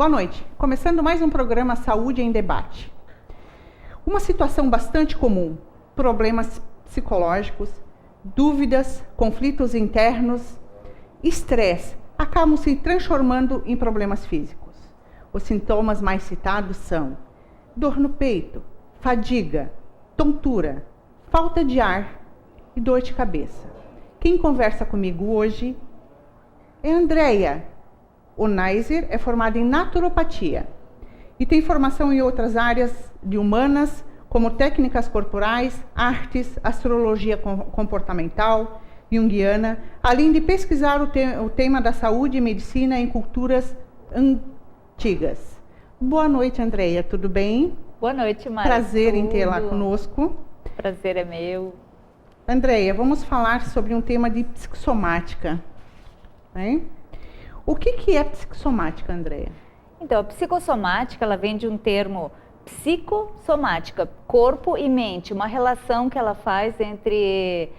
Boa noite. Começando mais um programa Saúde em Debate. Uma situação bastante comum: problemas psicológicos, dúvidas, conflitos internos, estresse, acabam se transformando em problemas físicos. Os sintomas mais citados são dor no peito, fadiga, tontura, falta de ar e dor de cabeça. Quem conversa comigo hoje é a Andréia. O Neiser é formada em naturopatia e tem formação em outras áreas de humanas, como técnicas corporais, artes, astrologia comportamental, junguiana, além de pesquisar o tema da saúde e medicina em culturas antigas. Boa noite, Andréia, tudo bem? Boa noite, Mara. Prazer em tê-la conosco. Prazer é meu. Andréia, vamos falar sobre um tema de psicossomática, né? O que é psicossomática, Andréia? Então, a psicossomática, ela vem de um termo psicossomática, corpo e mente, uma relação que ela faz entre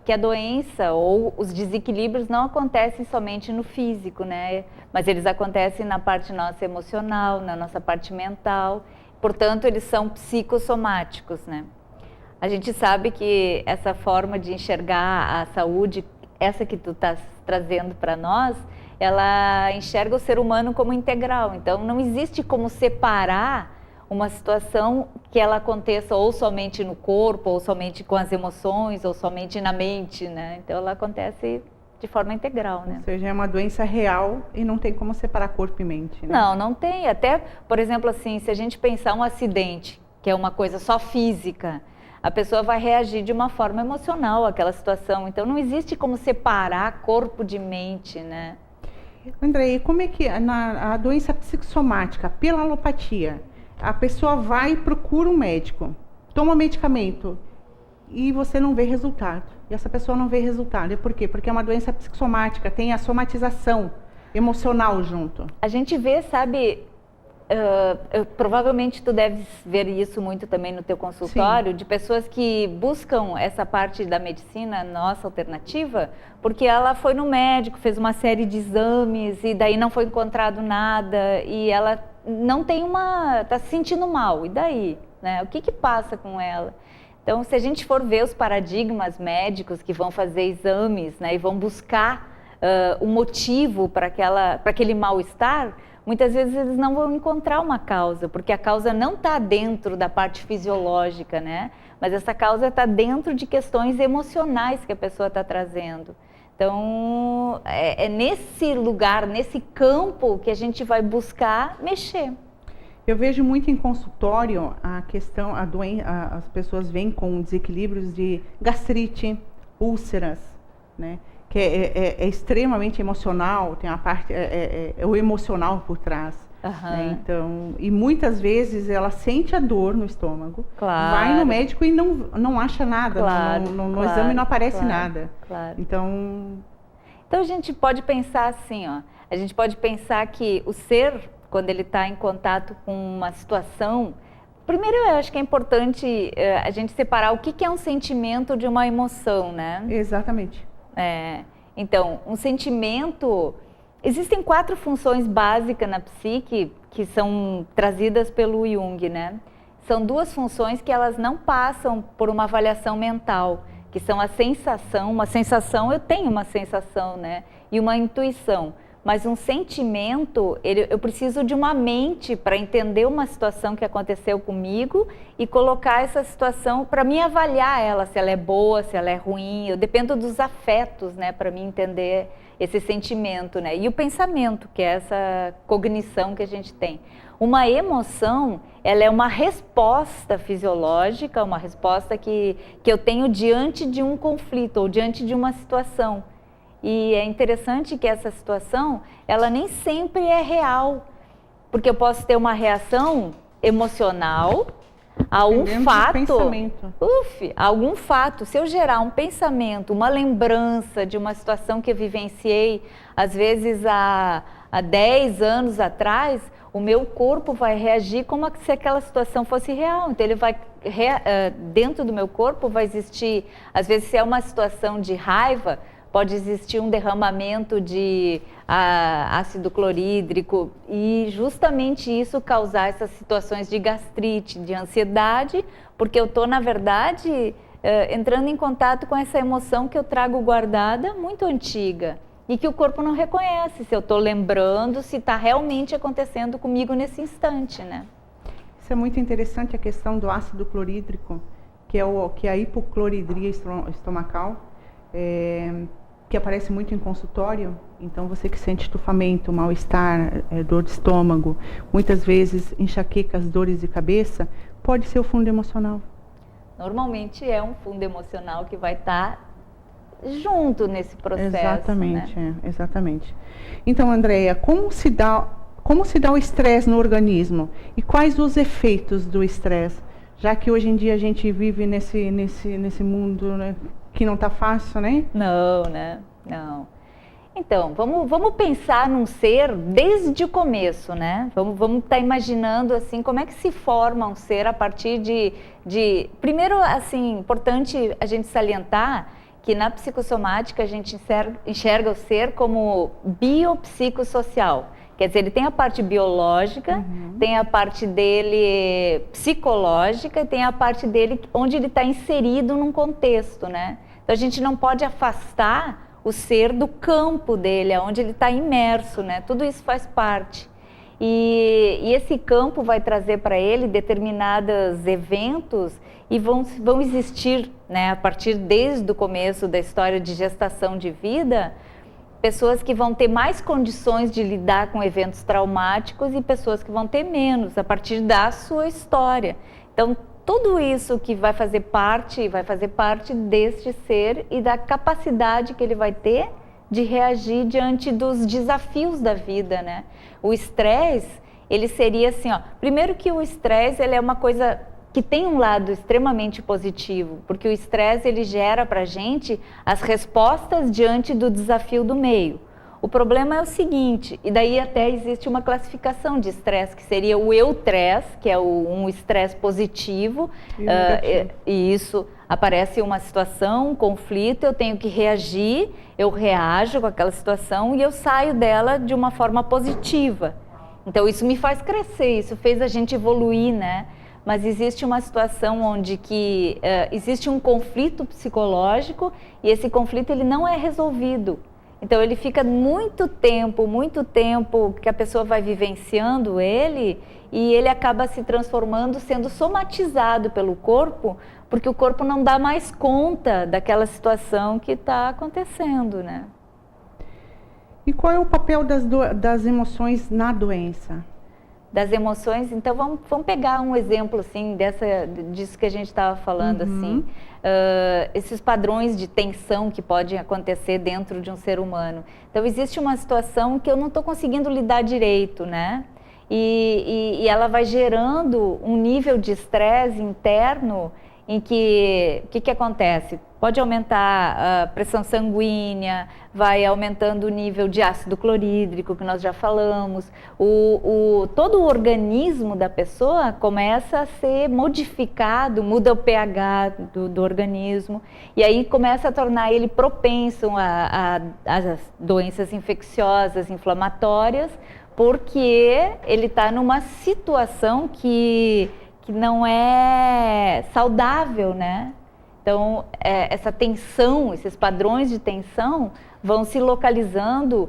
que a doença ou os desequilíbrios não acontecem somente no físico, né? Mas eles acontecem na parte nossa emocional, na nossa parte mental, portanto, eles são psicossomáticos, né? A gente sabe que essa forma de enxergar a saúde, essa que tu estás trazendo para nós, ela enxerga o ser humano como integral. Então, não existe como separar uma situação que ela aconteça ou somente no corpo, ou somente com as emoções, ou somente na mente, né? Então, ela acontece de forma integral, né? Ou seja, é uma doença real e não tem como separar corpo e mente, né? Não, não tem. Até, por exemplo, assim, se a gente pensar um acidente, que é uma coisa só física, a pessoa vai reagir de uma forma emocional àquela situação. Então, não existe como separar corpo de mente, né? André, e como é que a doença psicossomática, pela alopatia, a pessoa vai e procura um médico, toma medicamento e você não vê resultado. E essa pessoa não vê resultado. E por quê? Porque é uma doença psicossomática, tem a somatização emocional junto. A gente vê, sabe, provavelmente tu deves ver isso muito também no teu consultório, sim, de pessoas que buscam essa parte da medicina nossa alternativa, porque ela foi no médico, fez uma série de exames e daí não foi encontrado nada e ela não tem tá se sentindo mal, e daí, né? O que passa com ela? Então, se a gente for ver os paradigmas médicos que vão fazer exames, né, e vão buscar um motivo para aquele mal-estar, muitas vezes eles não vão encontrar uma causa, porque a causa não está dentro da parte fisiológica, né? Mas essa causa está dentro de questões emocionais que a pessoa está trazendo. Então, é nesse lugar, nesse campo que a gente vai buscar mexer. Eu vejo muito em consultório a questão, as pessoas vêm com desequilíbrios de gastrite, úlceras, né? Que é extremamente emocional, tem a parte, o emocional por trás. Uhum. Né? Então, e muitas vezes ela sente a dor no estômago, claro, vai no médico e não acha nada, claro, no exame não aparece nada. Claro. Então a gente pode pensar assim, ó, a gente pode pensar que o ser, quando ele está em contato com uma situação, primeiro eu acho que é importante a gente separar o que é um sentimento de uma emoção, né? Exatamente. Então, um sentimento... Existem 4 funções básicas na psique que são trazidas pelo Jung, né? São 2 funções que elas não passam por uma avaliação mental, que são a sensação, eu tenho uma sensação, né? E uma intuição. Mas um sentimento, eu preciso de uma mente para entender uma situação que aconteceu comigo e colocar essa situação para mim avaliar ela, se ela é boa, se ela é ruim. Eu dependo dos afetos, né, para mim entender esse sentimento, né? E o pensamento, que é essa cognição que a gente tem. Uma emoção, ela é uma resposta fisiológica, uma resposta que eu tenho diante de um conflito ou diante de uma situação. E é interessante que essa situação, ela nem sempre é real, porque eu posso ter uma reação emocional a um fato, algum fato. Se eu gerar um pensamento, uma lembrança de uma situação que eu vivenciei, às vezes há 10 anos atrás, o meu corpo vai reagir como se aquela situação fosse real. Então, ele vai, dentro do meu corpo vai existir, às vezes se é uma situação de raiva, pode existir um derramamento de ácido clorídrico e justamente isso causar essas situações de gastrite, de ansiedade, porque eu estou, na verdade, entrando em contato com essa emoção que eu trago guardada muito antiga e que o corpo não reconhece se eu estou lembrando, se está realmente acontecendo comigo nesse instante, né? Isso é muito interessante, a questão do ácido clorídrico, que é a hipocloridria estomacal, que aparece muito em consultório. Então, você que sente estufamento, mal-estar, dor de estômago, muitas vezes enxaquecas, dores de cabeça, pode ser o fundo emocional. Normalmente é um fundo emocional que vai estar junto nesse processo. Exatamente, né? Exatamente. Então, Andréia, como se dá o estresse no organismo e quais os efeitos do estresse? Já que hoje em dia a gente vive nesse mundo, né, que não está fácil, né? Não, né? Não. Então, vamos pensar num ser desde o começo, né? Vamos estar imaginando, assim, como é que se forma um ser a partir de... Primeiro, assim, importante a gente salientar que na psicossomática a gente enxerga o ser como biopsicossocial. Quer dizer, ele tem a parte biológica, tem a parte dele psicológica e tem a parte dele onde ele está inserido num contexto, né? Então, a gente não pode afastar o ser do campo dele, onde ele está imerso, né? Tudo isso faz parte. E esse campo vai trazer para ele determinados eventos e vão existir, né, a partir desde o começo da história de gestação de vida, pessoas que vão ter mais condições de lidar com eventos traumáticos e pessoas que vão ter menos, a partir da sua história. Então, tudo isso que vai fazer parte deste ser e da capacidade que ele vai ter de reagir diante dos desafios da vida, né? O estresse, ele seria assim, ó, primeiro que o estresse, ele é uma coisa que tem um lado extremamente positivo, porque o estresse, ele gera pra gente as respostas diante do desafio do meio. O problema é o seguinte, e daí até existe uma classificação de estresse, que seria o eutresse, que é um estresse positivo, e isso aparece uma situação, um conflito, eu tenho que reagir, eu reajo com aquela situação e eu saio dela de uma forma positiva. Então isso me faz crescer, isso fez a gente evoluir, né? Mas existe uma situação onde existe um conflito psicológico e esse conflito ele não é resolvido. Então ele fica muito tempo que a pessoa vai vivenciando ele e ele acaba se transformando, sendo somatizado pelo corpo, porque o corpo não dá mais conta daquela situação que está acontecendo, né? E qual é o papel das emoções na doença? Das emoções, então vamos pegar um exemplo assim disso que a gente estava falando, assim, esses padrões de tensão que podem acontecer dentro de um ser humano. Então existe uma situação que eu não estou conseguindo lidar direito, né? E ela vai gerando um nível de estresse interno em que o que acontece? Pode aumentar a pressão sanguínea, vai aumentando o nível de ácido clorídrico, que nós já falamos. Todo o organismo da pessoa começa a ser modificado, muda o pH do organismo, e aí começa a tornar ele propenso a doenças infecciosas, inflamatórias, porque ele está numa situação que não é saudável, né? Então, essa tensão, esses padrões de tensão vão se localizando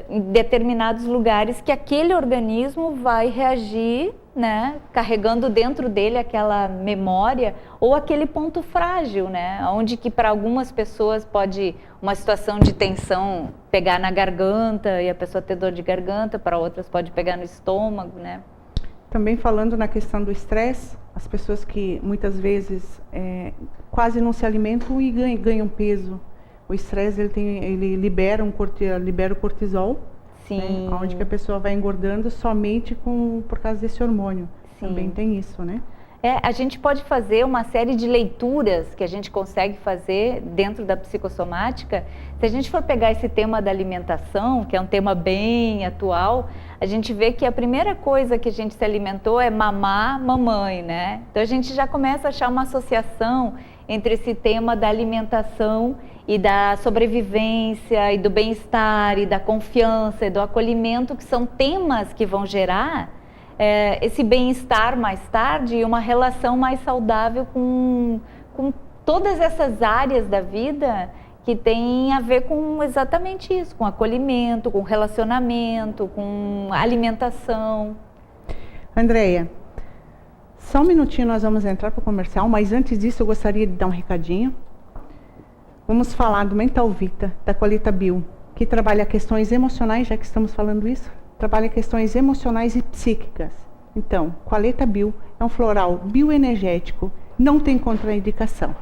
em determinados lugares que aquele organismo vai reagir, né? Carregando dentro dele aquela memória ou aquele ponto frágil, né? Onde que para algumas pessoas pode uma situação de tensão pegar na garganta e a pessoa ter dor de garganta, para outras pode pegar no estômago, né? Também falando na questão do estresse, as pessoas que muitas vezes quase não se alimentam e ganham peso. O estresse ele libera o cortisol, sim, né, onde que a pessoa vai engordando somente por causa desse hormônio. Sim. Também tem isso, né? A gente pode fazer uma série de leituras que a gente consegue fazer dentro da psicossomática. Se a gente for pegar esse tema da alimentação, que é um tema bem atual, a gente vê que a primeira coisa que a gente se alimentou é mamar, mamãe, né? Então a gente já começa a achar uma associação entre esse tema da alimentação e da sobrevivência e do bem-estar e da confiança e do acolhimento, que são temas que vão gerar esse bem-estar mais tarde e uma relação mais saudável com todas essas áreas da vida que tem a ver com exatamente isso, com acolhimento, com relacionamento, com alimentação. Andréia, só um minutinho, nós vamos entrar para o comercial, mas antes disso eu gostaria de dar um recadinho. Vamos falar do Mental Vita, da Qualita Bio, que trabalha questões emocionais, já que estamos falando isso, trabalha questões emocionais e psíquicas. Então, Qualita Bio é um floral bioenergético, não tem contraindicação.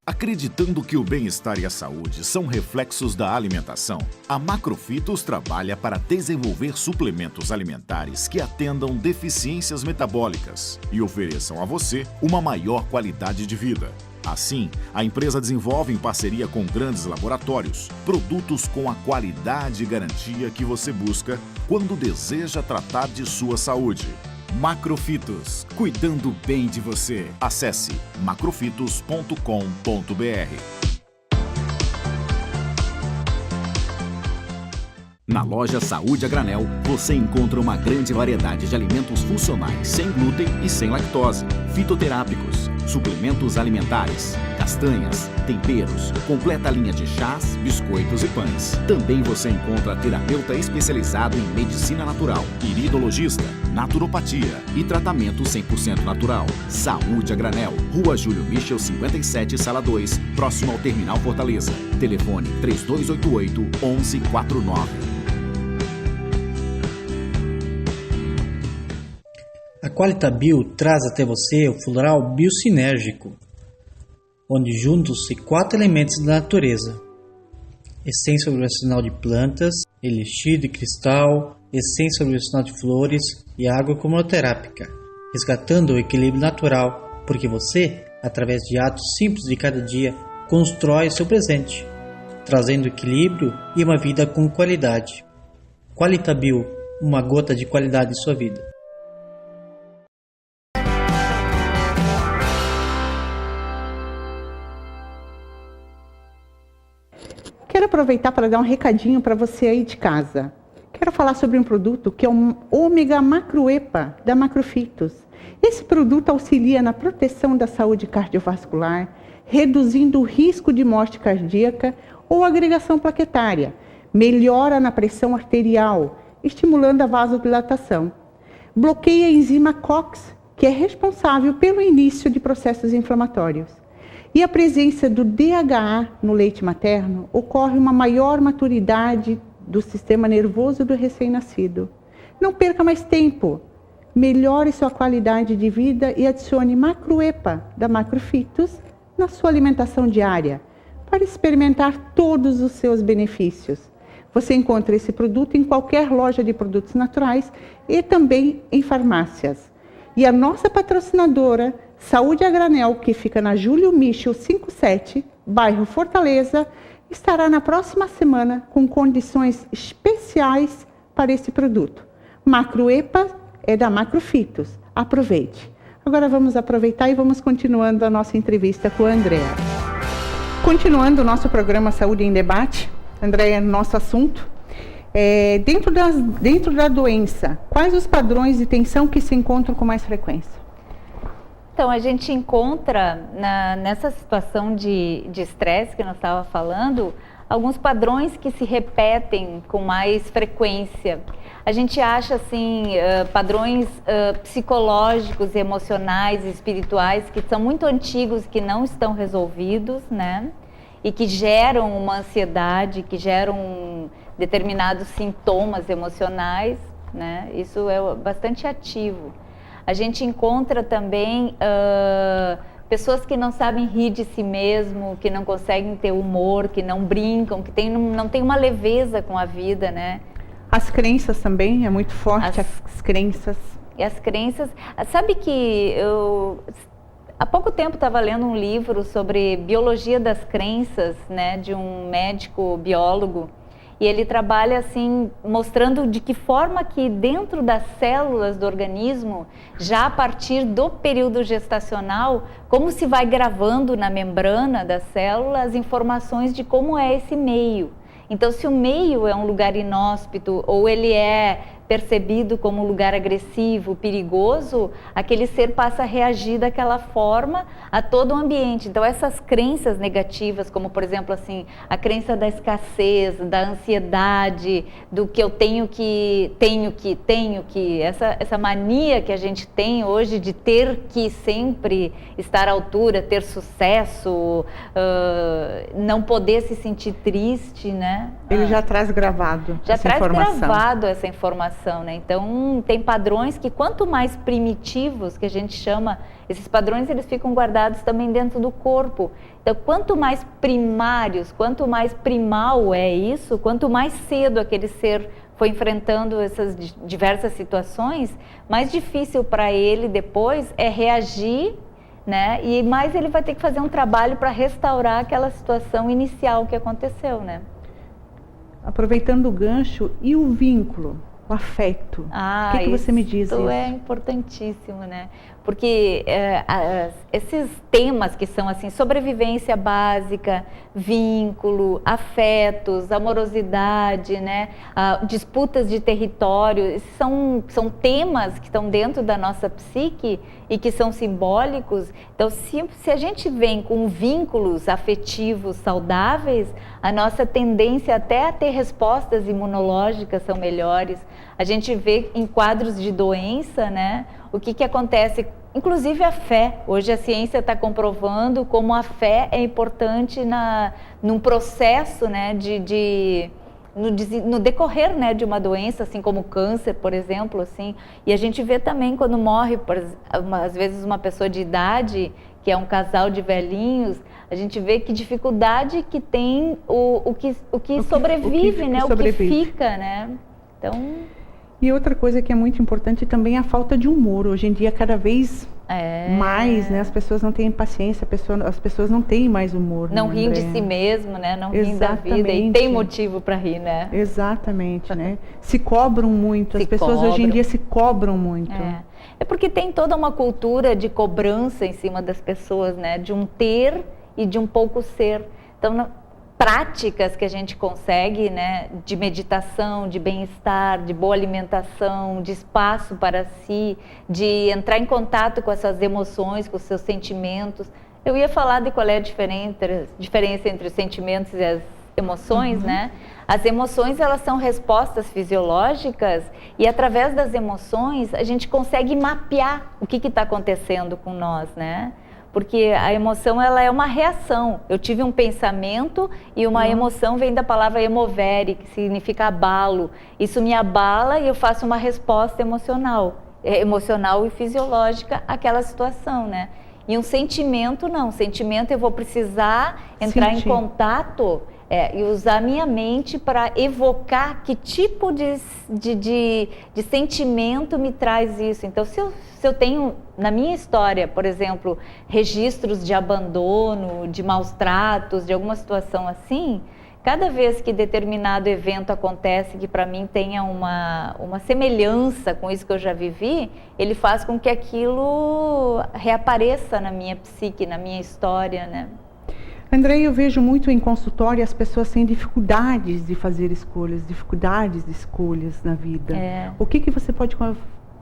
Acreditando que o bem-estar e a saúde são reflexos da alimentação, a Macrofitos trabalha para desenvolver suplementos alimentares que atendam deficiências metabólicas e ofereçam a você uma maior qualidade de vida. Assim, a empresa desenvolve em parceria com grandes laboratórios produtos com a qualidade e garantia que você busca quando deseja tratar de sua saúde. Macrofitos, cuidando bem de você. Acesse macrofitos.com.br. Na loja Saúde a Granel, você encontra uma grande variedade de alimentos funcionais sem glúten e sem lactose, fitoterápicos, suplementos alimentares, castanhas, temperos, completa linha de chás, biscoitos e pães. Também você encontra terapeuta especializado em medicina natural, iridologista, naturopatia e tratamento 100% natural. Saúde a Granel, Rua Júlio Michel 57, Sala 2, próximo ao Terminal Fortaleza. Telefone 3288-1149. A Qualita Bio traz até você o floral biosinérgico, onde juntam-se 4 elementos da natureza: essência vibracional de plantas, elixir de cristal, essência vibracional de flores e água cromoterápica, resgatando o equilíbrio natural, porque você, através de atos simples de cada dia, constrói seu presente, trazendo equilíbrio e uma vida com qualidade. Qualita Bio, uma gota de qualidade em sua vida. Quero aproveitar para dar um recadinho para você aí de casa. Quero falar sobre um produto que é o Ômega Macroepa, da Macrofitos. Esse produto auxilia na proteção da saúde cardiovascular, reduzindo o risco de morte cardíaca ou agregação plaquetária, melhora na pressão arterial, estimulando a vasodilatação. Bloqueia a enzima COX, que é responsável pelo início de processos inflamatórios. E a presença do DHA no leite materno ocorre uma maior maturidade do sistema nervoso do recém-nascido. Não perca mais tempo. Melhore sua qualidade de vida e adicione Macroepa da Macrofitos na sua alimentação diária para experimentar todos os seus benefícios. Você encontra esse produto em qualquer loja de produtos naturais e também em farmácias. E a nossa patrocinadora, Saúde a Granel, que fica na Júlio Michel 57, bairro Fortaleza, estará na próxima semana com condições especiais para esse produto. Macroepa é da Macrofitos. Aproveite. Agora vamos aproveitar e vamos continuando a nossa entrevista com a Andréa. Continuando o nosso programa Saúde em Debate, Andréa, nosso assunto. Dentro da doença, quais os padrões de tensão que se encontram com mais frequência? Então, a gente encontra nessa situação de estresse que nós estávamos falando, alguns padrões que se repetem com mais frequência. A gente acha, assim, padrões psicológicos, emocionais, espirituais, que são muito antigos, que não estão resolvidos, né? E que geram uma ansiedade, que geram determinados sintomas emocionais, né? Isso é bastante ativo. A gente encontra também pessoas que não sabem rir de si mesmo, que não conseguem ter humor, que não brincam, que não tem uma leveza com a vida, né? As crenças também, é muito forte as crenças. E as crenças... Sabe que eu... Há pouco tempo estava lendo um livro sobre biologia das crenças, né, de um médico biólogo, E ele trabalha assim, mostrando de que forma que dentro das células do organismo, já a partir do período gestacional, como se vai gravando na membrana da célula as informações de como é esse meio. Então, se o meio é um lugar inóspito ou ele é percebido como um lugar agressivo, perigoso, aquele ser passa a reagir daquela forma a todo o ambiente. Então, essas crenças negativas, como por exemplo assim, a crença da escassez, da ansiedade, do que eu tenho que, essa mania que a gente tem hoje de ter que sempre estar à altura, ter sucesso, não poder se sentir triste, né? Ele já traz gravado essa informação. Gravado essa informação. Né? Então, tem padrões que quanto mais primitivos, que a gente chama, esses padrões eles ficam guardados também dentro do corpo. Então, quanto mais primários, quanto mais primal é isso, quanto mais cedo aquele ser foi enfrentando essas diversas situações, mais difícil para ele depois é reagir, né? E mais ele vai ter que fazer um trabalho para restaurar aquela situação inicial que aconteceu, né? Aproveitando o gancho, e o vínculo? O afeto. O que você me diz? Isso é importantíssimo, né? Porque esses temas que são assim, sobrevivência básica, vínculo, afetos, amorosidade, né? Disputas de território, são temas que estão dentro da nossa psique e que são simbólicos. Então, se a gente vem com vínculos afetivos saudáveis, a nossa tendência até a ter respostas imunológicas são melhores. A gente vê em quadros de doença, né? O que acontece, inclusive a fé. Hoje a ciência está comprovando como a fé é importante num processo, né, no decorrer, né, de uma doença, assim como o câncer, por exemplo, assim. E a gente vê também quando morre, às vezes uma pessoa de idade, que é um casal de velhinhos, a gente vê que dificuldade que tem o que sobrevive, né, o que fica, né. Então... E outra coisa que é muito importante também é a falta de humor. Hoje em dia, cada vez mais, né? As pessoas não têm paciência, as pessoas não têm mais humor. Não riem de si mesmo, né? Não riem da vida. E tem motivo para rir, né? Exatamente, né? Se cobram muito. As pessoas hoje em dia se cobram muito. É porque tem toda uma cultura de cobrança em cima das pessoas, né? De um ter e de um pouco ser. Então, práticas que a gente consegue, né, de meditação, de bem-estar, de boa alimentação, de espaço para si, de entrar em contato com essas emoções, com os seus sentimentos. Eu ia falar de qual é a diferença entre os sentimentos e as emoções, né? As emoções, elas são respostas fisiológicas e através das emoções a gente consegue mapear o que está acontecendo com nós, né? Porque a emoção, ela é uma reação. Eu tive um pensamento e uma emoção vem da palavra emovere, que significa abalo. Isso me abala e eu faço uma resposta emocional e fisiológica àquela situação, né? E um sentimento, não. Sentimento eu vou precisar entrar em contato e usar a minha mente para evocar que tipo de sentimento me traz isso. Então, se eu tenho, na minha história, por exemplo, registros de abandono, de maus tratos, de alguma situação assim, cada vez que determinado evento acontece que para mim tenha uma semelhança com isso que eu já vivi, ele faz com que aquilo reapareça na minha psique, na minha história, né? André, eu vejo muito em consultório as pessoas têm dificuldades de fazer escolhas, dificuldades de escolhas na vida. O que você pode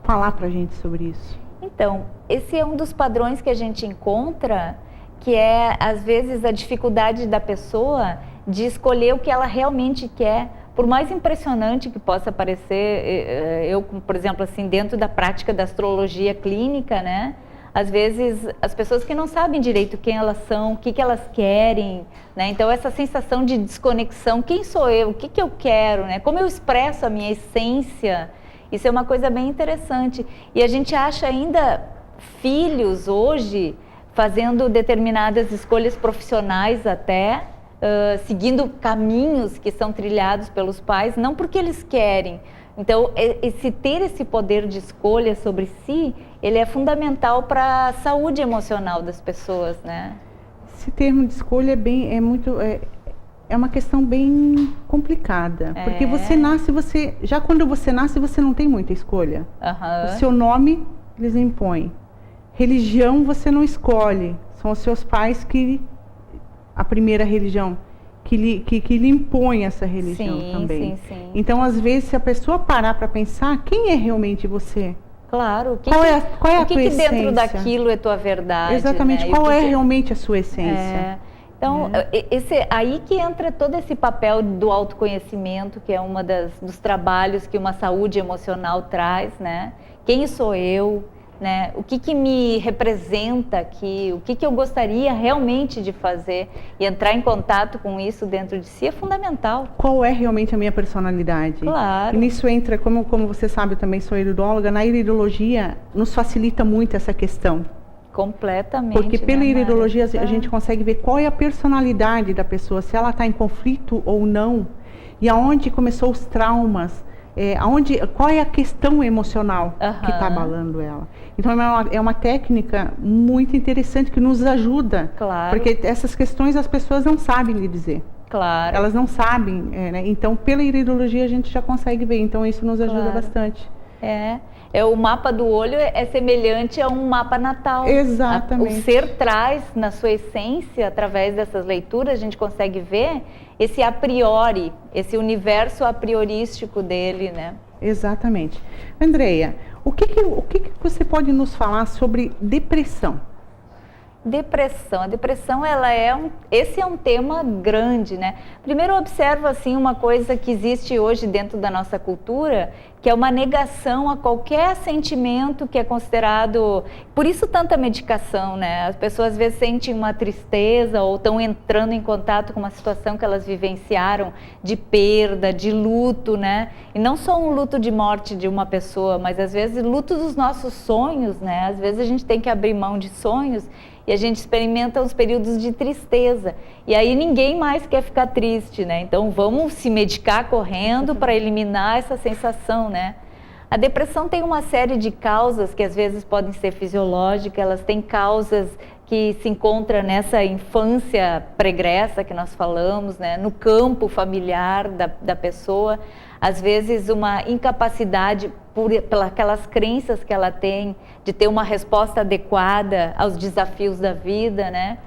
falar para a gente sobre isso? Então, esse é um dos padrões que a gente encontra, que é, às vezes, a dificuldade da pessoa de escolher o que ela realmente quer. Por mais impressionante que possa parecer, eu, por exemplo, assim, dentro da prática da astrologia clínica, né? Às vezes, as pessoas que não sabem direito quem elas são, o que elas querem, né? Então, essa sensação de desconexão, quem sou eu, o que eu quero, né? Como eu expresso a minha essência, isso é uma coisa bem interessante. E a gente acha ainda filhos hoje fazendo determinadas escolhas profissionais até, seguindo caminhos que são trilhados pelos pais, não porque eles querem. Então, ter esse poder de escolha sobre si, ele é fundamental para a saúde emocional das pessoas, né? Esse termo de escolha é é uma questão bem complicada. Porque você nasce, quando você nasce, você não tem muita escolha. O seu nome, eles impõem. Religião, você não escolhe. São os seus pais a primeira religião, que lhe impõe essa religião também. Sim. Então, às vezes, se a pessoa parar para pensar, quem é realmente você? Claro. Qual é a tua que essência? Dentro daquilo é tua verdade? Exatamente. Né? Qual é realmente a sua essência? Então, aí que entra todo esse papel do autoconhecimento, que é dos trabalhos que uma saúde emocional traz, né? Quem sou eu? Né? O que me representa aqui? O que eu gostaria realmente de fazer? E entrar em contato com isso dentro de si é fundamental. Qual é realmente a minha personalidade? Claro. E nisso entra, como você sabe, eu também sou iridóloga, na iridologia nos facilita muito essa questão. Completamente. Porque pela iridologia a gente consegue ver qual é a personalidade da pessoa, se ela está em conflito ou não, e aonde começou os traumas, qual é a questão emocional que está abalando ela. Então é uma técnica muito interessante que nos ajuda, porque essas questões as pessoas não sabem lhe dizer. Claro. Elas não sabem, né? Então pela iridologia a gente já consegue ver, então isso nos ajuda bastante. O mapa do olho é semelhante a um mapa natal. Exatamente. O ser traz, na sua essência, através dessas leituras, a gente consegue ver esse a priori, esse universo a priorístico dele, né? Exatamente. Andreia, o que você pode nos falar sobre depressão? Depressão. A depressão, esse é um tema grande, né? Primeiro, observa assim uma coisa que existe hoje dentro da nossa cultura, que é uma negação a qualquer sentimento que é considerado... Por isso tanta medicação, né? As pessoas às vezes sentem uma tristeza ou estão entrando em contato com uma situação que elas vivenciaram de perda, de luto, né? E não só um luto de morte de uma pessoa, mas às vezes luto dos nossos sonhos, né? Às vezes a gente tem que abrir mão de sonhos e a gente experimenta os períodos de tristeza. E aí ninguém mais quer ficar triste, né? Então vamos se medicar correndo para eliminar essa sensação, né? A depressão tem uma série de causas que às vezes podem ser fisiológicas, elas têm causas que se encontram nessa infância pregressa que nós falamos, né? No campo familiar da pessoa. Às vezes uma incapacidade pelas crenças que ela tem de ter uma resposta adequada aos desafios da vida, né?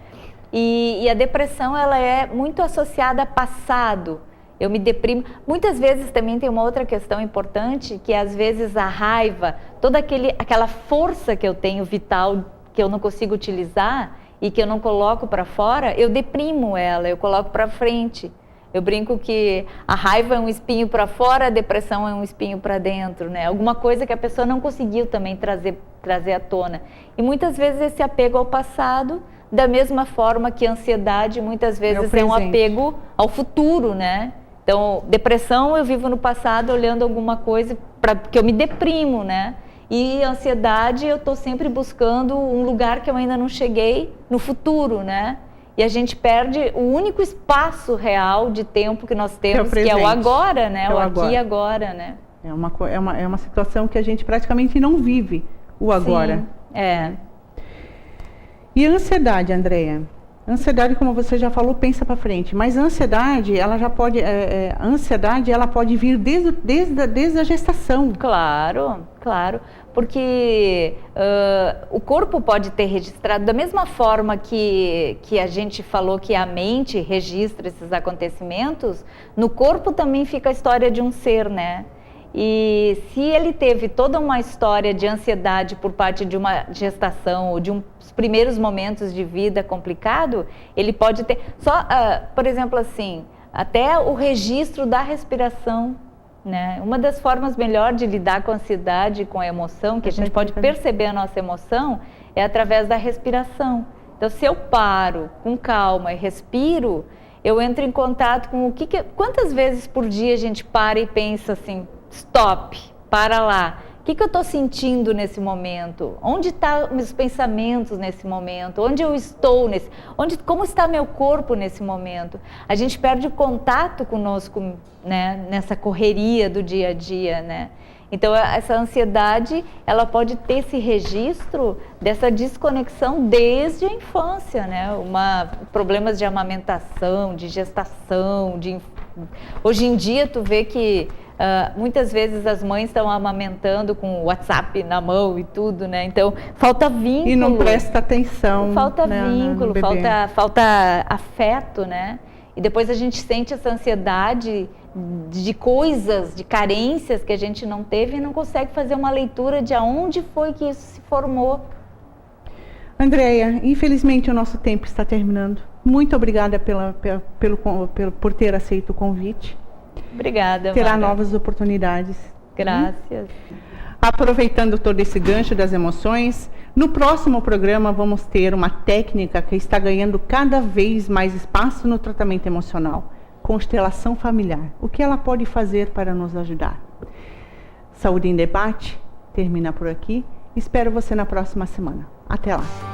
E a depressão, ela é muito associada a passado. Eu me deprimo. Muitas vezes também tem uma outra questão importante, que às vezes a raiva, toda aquela força que eu tenho vital, que eu não consigo utilizar e que eu não coloco para fora, eu deprimo ela, eu coloco para frente. Eu brinco que a raiva é um espinho para fora, a depressão é um espinho para dentro, né? Alguma coisa que a pessoa não conseguiu também trazer à tona. E muitas vezes esse apego ao passado, da mesma forma que a ansiedade muitas vezes é um apego ao futuro, né? Então, depressão, eu vivo no passado olhando alguma coisa porque eu me deprimo, né? E ansiedade, eu estou sempre buscando um lugar que eu ainda não cheguei no futuro, né? E a gente perde o único espaço real de tempo que nós temos, que é o agora, né? O aqui e agora, né? É uma situação que a gente praticamente não vive o agora. Sim, E a ansiedade, Andreia? A ansiedade, como você já falou, pensa para frente. Mas a ansiedade, ela já pode, ela pode vir desde a gestação. Claro, claro. Porque o corpo pode ter registrado, da mesma forma que a gente falou que a mente registra esses acontecimentos, no corpo também fica a história de um ser, né? E se ele teve toda uma história de ansiedade por parte de uma gestação ou de uns primeiros momentos de vida complicado, ele pode ter, por exemplo assim, até o registro da respiração, né? Uma das formas melhor de lidar com a ansiedade e com a emoção, que a gente pode perceber a nossa emoção, é através da respiração. Então, se eu paro com calma e respiro, eu entro em contato com quantas vezes por dia a gente para e pensa assim, stop, para lá. O que eu estou sentindo nesse momento? Onde estão meus pensamentos nesse momento? Onde eu estou como está meu corpo nesse momento? A gente perde o contato conosco, né, nessa correria do dia a dia, né? Então, essa ansiedade, ela pode ter esse registro dessa desconexão desde a infância, né? Problemas de amamentação, de gestação, Hoje em dia, tu vê que muitas vezes as mães estão amamentando com o WhatsApp na mão e tudo, né? Então, falta vínculo. E não presta atenção. Falta né, vínculo, falta afeto, né? E depois a gente sente essa ansiedade de coisas, de carências que a gente não teve e não consegue fazer uma leitura de aonde foi que isso se formou. Andréia, infelizmente o nosso tempo está terminando. Muito obrigada por ter aceito o convite. Obrigada, Terá Mara. novas oportunidades. Graças. Aproveitando todo esse gancho das emoções, no próximo programa vamos ter uma técnica que está ganhando cada vez mais espaço no tratamento emocional, constelação familiar. O que ela pode fazer para nos ajudar? Saúde em Debate termina por aqui. Espero você na próxima semana. Até lá.